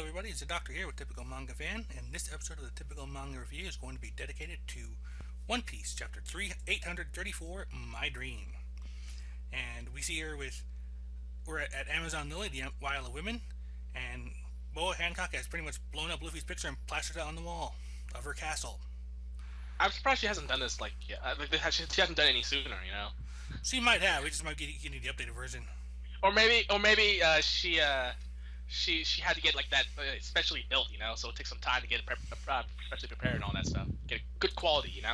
everybody, it's Zeidoktor here with Typical Manga Fan, and this episode of the Typical Manga Review is going to be dedicated to One Piece, Chapter 834, My Dream. And we see here we're at Amazon Lily, the Isle of Women, and Boa Hancock has pretty much blown up Luffy's picture and plastered it on the wall of her castle. I'm surprised she hasn't done this, she hasn't done any sooner, you know? She might have, we just might get the updated version. Or maybe she had to get like that specially built, you know, so it takes some time to get it specially prepared and all that stuff. Get good quality, you know.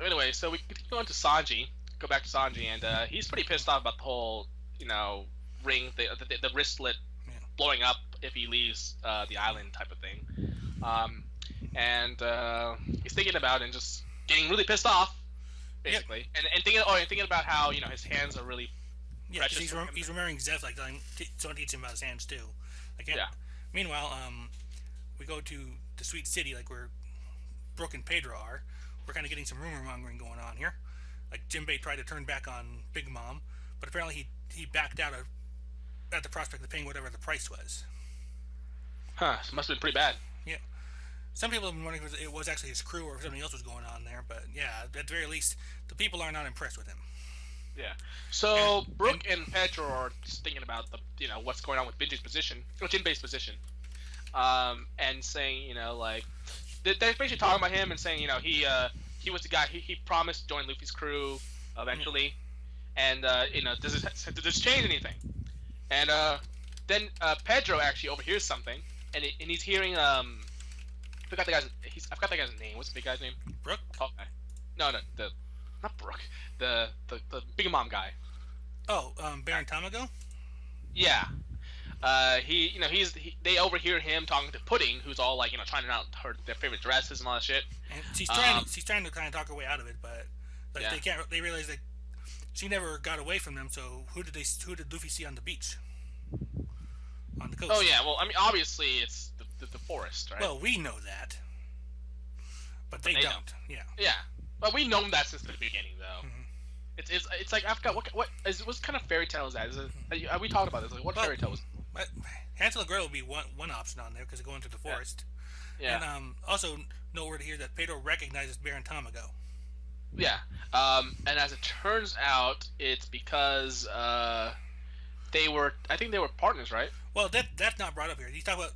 Anyway, so we go into Sanji. Go back to Sanji, and he's pretty pissed off about the whole, you know, ring, the wristlet blowing up if he leaves the island type of thing. And he's thinking about it and just getting really pissed off, basically, and thinking about how, you know, his hands are really. Yeah, he's remembering Zev, like, someone teach him about his hands, too. Like, yeah. Meanwhile, we go to the Sweet City, like, where Brook and Pedro are. We're kind of getting some rumor-mongering going on here. Like, Jinbei tried to turn back on Big Mom, but apparently he backed out at the prospect of paying whatever the price was. Huh, it must have been pretty bad. Yeah. Some people have been wondering if it was actually his crew or if something else was going on there, but, yeah, at the very least, the people are not impressed with him. Yeah. So Brook and Pedro are just thinking about what's going on with Jinbei's position, and saying, you know, like they're basically talking about him and saying, you know, he was the guy he promised to join Luffy's crew eventually, and you know, does this change anything? And then Pedro actually overhears something, and he's hearing I forgot the guy's name. What's the big guy's name? Brook? Okay. No, not Brook. The Big Mom guy. Oh, Baron Tamago? Yeah. They overhear him talking to Pudding, who's all like, you know, trying out their favorite dresses and all that shit. And she's trying to kind of talk her way out of it, but like they realize that she never got away from them. So who did Luffy see on the beach? On the coast. Oh yeah, well, I mean, obviously it's the forest, right? Well, we know that, but they don't. Yeah. Yeah. Well, we known that since the beginning, though. Mm-hmm. It's like, I forgot what kind of fairy tale is that? We talked about this. Like, what fairy tale was? Hansel and Gretel would be one option on there because they're going through the forest. Yeah. And also noteworthy here that Pedro recognizes Baron Tamago. Yeah. And as it turns out, it's because I think they were partners, right? Well, that's not brought up here. He's talking about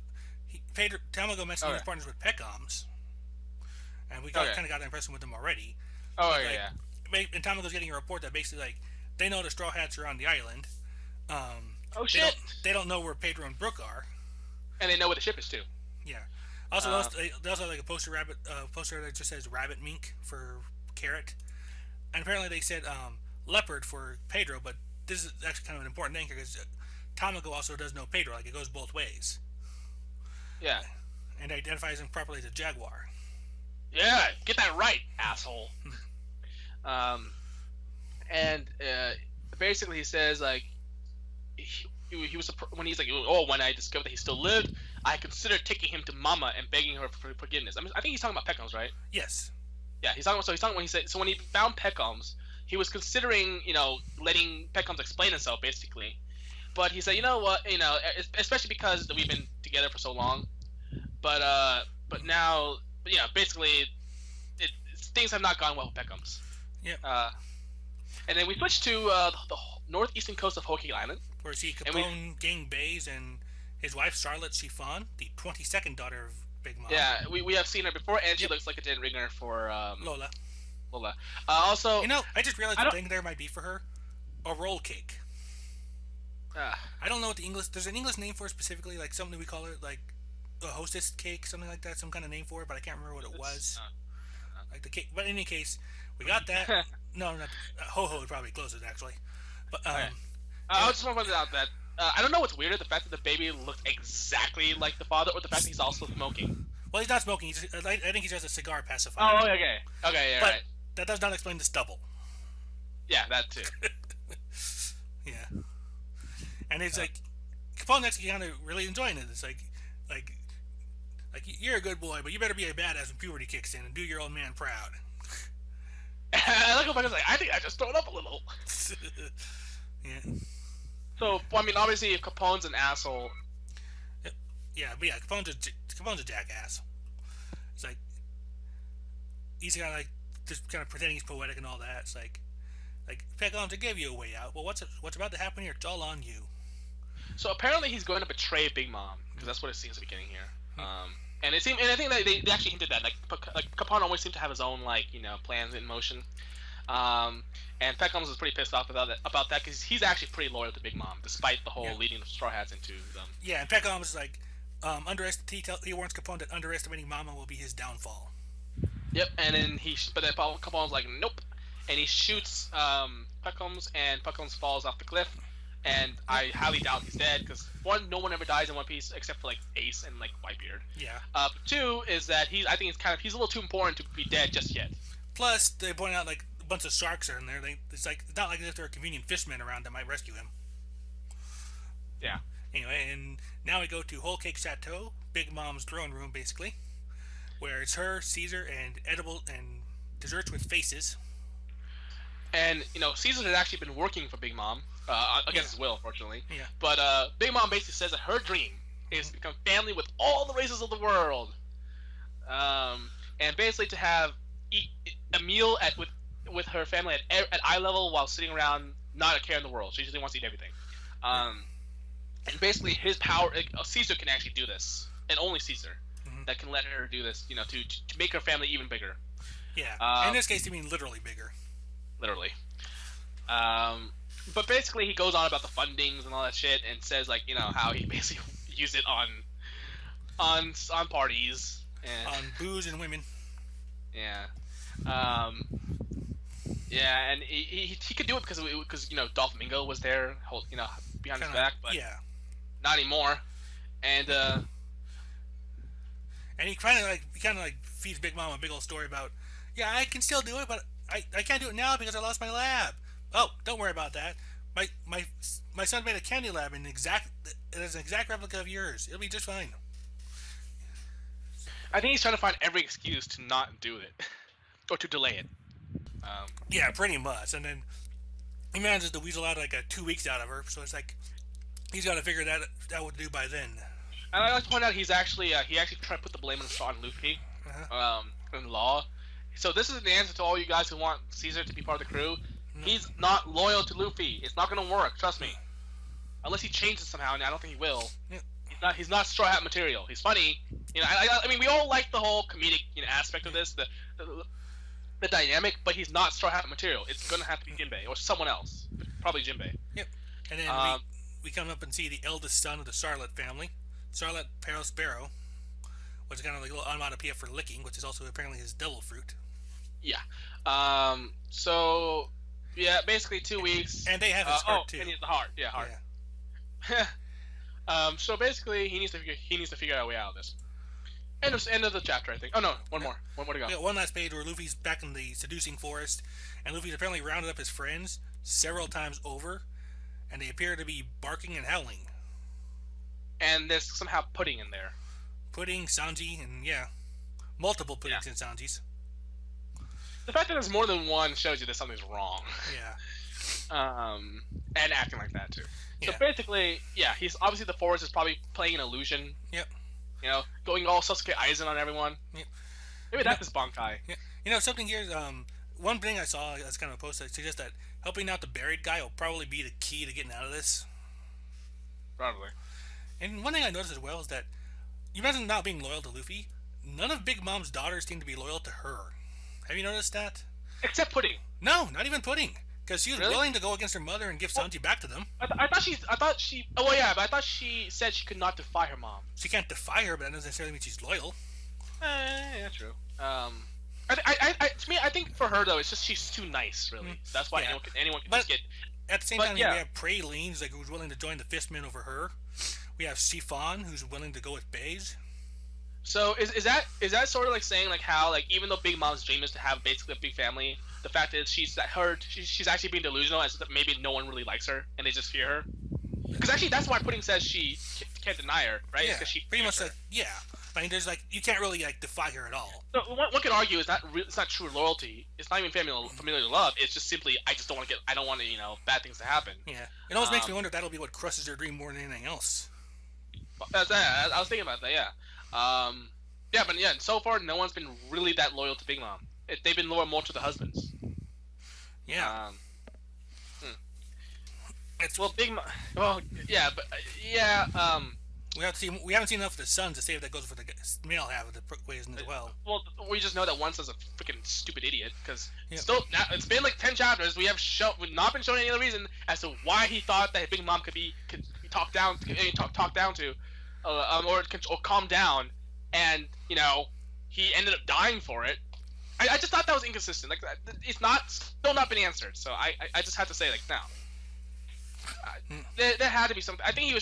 Tamago mentioned he was partners with Peckhams. And we kind of got that impression with them already. Oh, but, yeah. And Tamago's getting a report that basically, like, they know the Straw Hats are on the island. Oh, shit! They don't know where Pedro and Brook are. And they know where the ship is, too. Yeah. Also, they also have, like, a poster that just says rabbit mink for carrot. And apparently they said leopard for Pedro, but this is actually kind of an important thing because Tamago also does know Pedro. Like, it goes both ways. Yeah. And identifies him properly as a jaguar. Yeah, get that right, asshole. And basically he says, like, he was when he's like, oh, when I discovered that he still lived, I considered taking him to Mama and begging her for forgiveness. I think he's talking about Peckhams, right? Yes. Yeah, he's talking when he found Peckhams, he was considering, you know, letting Peckhams explain himself, basically. But he said, you know what, you know, especially because we've been together for so long. But now, you know, basically, things have not gone well with Peckhams. Yeah. And then we switch to the northeastern coast of Hoki Island. Where see Capone Gang Bays and his wife Charlotte Chiffon, the 22nd daughter of Big Mom. Yeah, we have seen her before, and she looks like a dead ringer for Lola. Also, you know, I just realized the thing there might be for her a roll cake. I don't know what the English. There's an English name for it specifically, like something we call it, like a hostess cake, something like that, some kind of name for it, but I can't remember what it was. Like the cake, but in any case, we got that. No, not Ho-Ho would probably close it actually. But I just want to point out that I don't know what's weirder, the fact that the baby looked exactly like the father, or the fact that he's also smoking. Well, he's not smoking. I think he's just a cigar pacifier. Oh, okay, yeah, but right. That does not explain the stubble. Yeah, that too. Yeah, and it's like Capone actually kind of really enjoying it. It's like you're a good boy, but you better be a badass when puberty kicks in and do your old man proud. I like Capone's like, I think I just thrown up a little. Yeah. So, I mean, obviously, if Capone's an asshole, but yeah, Capone's a jackass. It's like he's kind of like just kind of pretending he's poetic and all that. It's like Peckhams, I gave you a way out. Well, what's about to happen here? It's all on you. So apparently he's going to betray Big Mom because that's what it seems to be getting here. And it seemed, and I think that they actually hinted that like Capone always seemed to have his own like plans in motion. And Peckhams was pretty pissed off about that because he's actually pretty loyal to Big Mom despite the whole leading the Straw Hats into them. Yeah, and Peckhams is like, he warns Capone that underestimating Mama will be his downfall. Yep, and then but then Capone's like, nope, and he shoots Peckhams, and Peckhams falls off the cliff. And I highly doubt he's dead because one, no one ever dies in One Piece except for like Ace and like Whitebeard. Yeah. Two is that I think he's a little too important to be dead just yet. Plus, they point out like a bunch of sharks are in there. It's not like if there are convenient fishmen around that might rescue him. Yeah. Anyway, and now we go to Whole Cake Chateau, Big Mom's throne room, basically, where it's her, Caesar, and edible and desserts with faces. And Caesar had actually been working for Big Mom against his will, unfortunately. Yeah. But Big Mom basically says that her dream is to become family with all the races of the world, and basically to have a meal with her family at eye level while sitting around, not a care in the world. She just wants to eat everything. And basically, his power, Caesar can actually do this, and only Caesar that can let her do this. To make her family even bigger. Yeah. In this case, you mean literally bigger. Literally. But basically, he goes on about the fundings and all that shit, and says like how he basically used it on parties and on booze and women. Yeah. Yeah, and he could do it because Dolph was there, behind his back, but not anymore. And he kind of like feeds Big Mom a big old story about, I can still do it, but I can't do it now because I lost my lab. Oh, don't worry about that. My son made a candy lab it is an exact replica of yours. It'll be just fine. I think he's trying to find every excuse to not do it or to delay it. Yeah, pretty much. And then he manages to weasel out like 2 weeks out of her, so it's like he's got to figure that out what to do by then. And I like to point out he actually tried to put the blame on Luffy in law. So this is the answer to all you guys who want Caesar to be part of the crew. No. He's not loyal to Luffy. It's not going to work. Trust me. Unless he changes somehow, and I don't think he will. Yeah. He's not Straw Hat material. He's funny. I mean, we all like the whole comedic aspect of this, the dynamic, but he's not Straw Hat material. It's going to have to be Jinbei or someone else. Probably Jinbei. Yep. And then we come up and see the eldest son of the Sarlet family, Sarlet Perospero, which is kind of like a little onomatopoeia for licking, which is also apparently his devil fruit. Yeah. So, basically 2 weeks. And they have his heart too. And he has the heart. Yeah, heart. Yeah. So basically, he needs to figure out a way out of this. End of the chapter, I think. Oh no, one more to go. Yeah, one last page where Luffy's back in the seducing forest, and Luffy's apparently rounded up his friends several times over, and they appear to be barking and howling. And there's somehow pudding in there. Pudding, Sanji, and multiple puddings and Sanjis. The fact that there's more than one shows you that something's wrong. Yeah. And acting like that too. Yeah. So basically, he's obviously the forest is probably playing an illusion. Yep. Going all Sasuke Aizen on everyone. Yep. Maybe that's his Bankai. Yeah. Something here. One thing I saw as kind of a post that suggests that helping out the buried guy will probably be the key to getting out of this. Probably. And one thing I noticed as well is that you imagine not being loyal to Luffy. None of Big Mom's daughters seem to be loyal to her. Have you noticed that? Except Pudding. No, not even Pudding. Because she was willing to go against her mother and give Sanji back to them. I thought she. Oh well, yeah, but I thought she said she could not defy her mom. She can't defy her, but that doesn't necessarily mean she's loyal. Yeah, true. To me, I think for her though, it's just she's too nice, really. That's why anyone can just get. At the same time, we have Praline, who's willing to join the Fistmen over her. We have Sifon, who's willing to go with Baze. So is that sort of like saying like how like even though Big Mom's dream is to have basically a big family, the fact is she's actually being delusional as that maybe no one really likes her and they just fear her. Because actually that's why Pudding says she can't deny her, right? Yeah, because she pretty much like I mean, there's you can't really defy her at all. So one can argue it's not true loyalty. It's not even familial love. It's just simply I don't want bad things to happen. Yeah, it almost makes me wonder if that'll be what crushes her dream more than anything else. I was thinking about that. Yeah. Yeah, but yeah. So far, no one's been really that loyal to Big Mom. They've been loyal more to the husbands. Yeah. It's Well, Big Mom. Well, yeah, but yeah. we haven't seen enough of the sons to say if that goes for the male half of the equation as well. Well, we just know that one son's a freaking stupid idiot because Yep. still now it's been like 10 chapters. We've not been shown any other reason as to why he thought that Big Mom could be talked down to, or calm down, and he ended up dying for it. I just thought that was inconsistent. Like it's still not been answered. So I just had to say like no. There had to be something. I think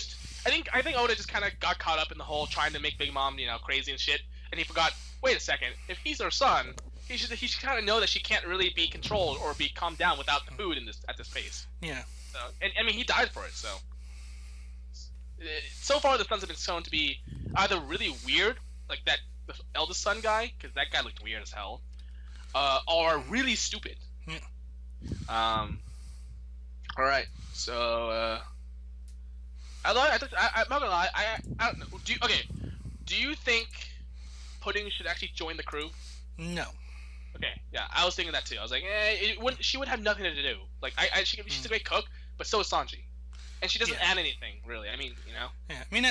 Oda just kind of got caught up in the whole trying to make Big Mom crazy and shit, and he forgot. Wait a second. If he's her son, he should kind of know that she can't really be controlled or be calmed down without the food at this pace. Yeah. So, and I mean he died for it. So far the sons have been shown to be either really weird, like the eldest son guy, because that guy looked weird as hell, or really stupid. Yeah. All right. So, I'm not gonna lie. I don't know. Do you think Pudding should actually join the crew? No. Okay. Yeah, I was thinking that too. I was like, she would have nothing to do. Like, she's a great cook, but so is Sanji, and she doesn't add anything really. I mean, Yeah. I mean,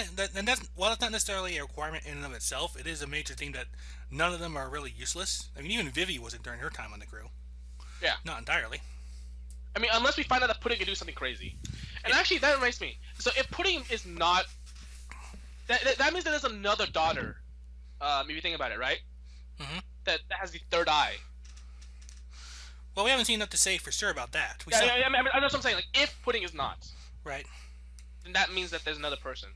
while it's not necessarily a requirement in and of itself, it is a major thing that none of them are really useless. I mean, even Vivi wasn't during her time on the crew. Yeah. Not entirely. I mean, unless we find out that Pudding can do something crazy. And actually, that reminds me. So if Pudding is not... That means that there's another daughter. If you think about it, right? Mm-hmm. That has the third eye. Well, we haven't seen enough to say for sure about that. I mean, that's what I'm saying. Like, if Pudding is not... Right. Then that means that there's another person.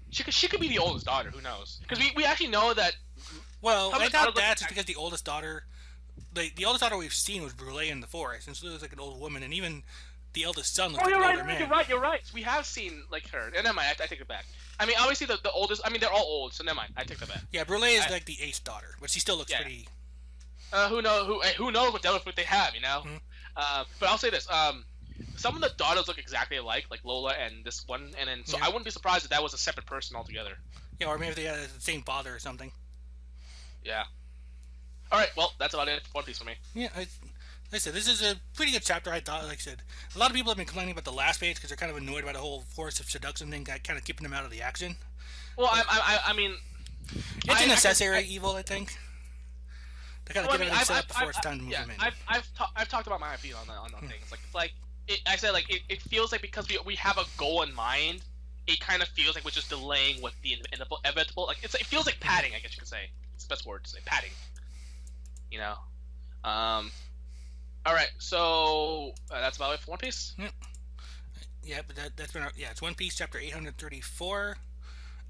She could be the oldest daughter. Who knows? Because we actually know that... Well, I doubt that just because the oldest daughter... The oldest daughter we've seen was Brule in the forest, and she looks like an old woman, and even the eldest son looks like an older man. You're right. We have seen, like, her. And never mind, I take it back. I mean, obviously, the oldest... I mean, they're all old, so never mind. I take that back. Yeah, Brule is like the eighth daughter, but she still looks pretty... Who knows what devil fruit they have, Mm-hmm. But I'll say this. Some of the daughters look exactly alike, like Lola and this one, and then... So I wouldn't be surprised if that was a separate person altogether. Yeah, or maybe they had the same father or something. Yeah. Alright, well, that's about it for One Piece for me. Yeah, like I said, this is a pretty good chapter, I thought. Like I said, a lot of people have been complaining about the last page because they're kind of annoyed by the whole force of seduction thing, kind of keeping them out of the action. Well, I mean... It's a necessary evil, I think. They kind of get everything set up before it's time to move them in. I've talked about my opinion on things. Like, it feels like because we have a goal in mind, it kind of feels like we're just delaying what the inevitable... Like, it feels like padding, I guess you could say. It's the best word to say, padding. Alright, so that's about it for One Piece? Yep. Yeah, but that's been it's One Piece chapter 834.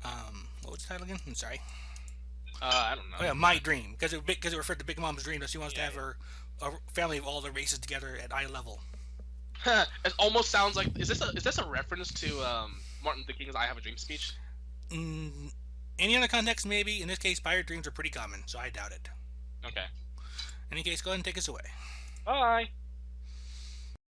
What was the title again? I'm sorry. I don't know. Oh yeah, My Dream, because it referred to Big Mom's dream that she wants to have a family of all the races together at eye level. It almost sounds like is this a reference to Martin Luther King's "I Have a Dream" speech? Any other context, maybe. In this case, pirate dreams are pretty common, so I doubt it. Okay. In any case, go ahead and take us away. Bye.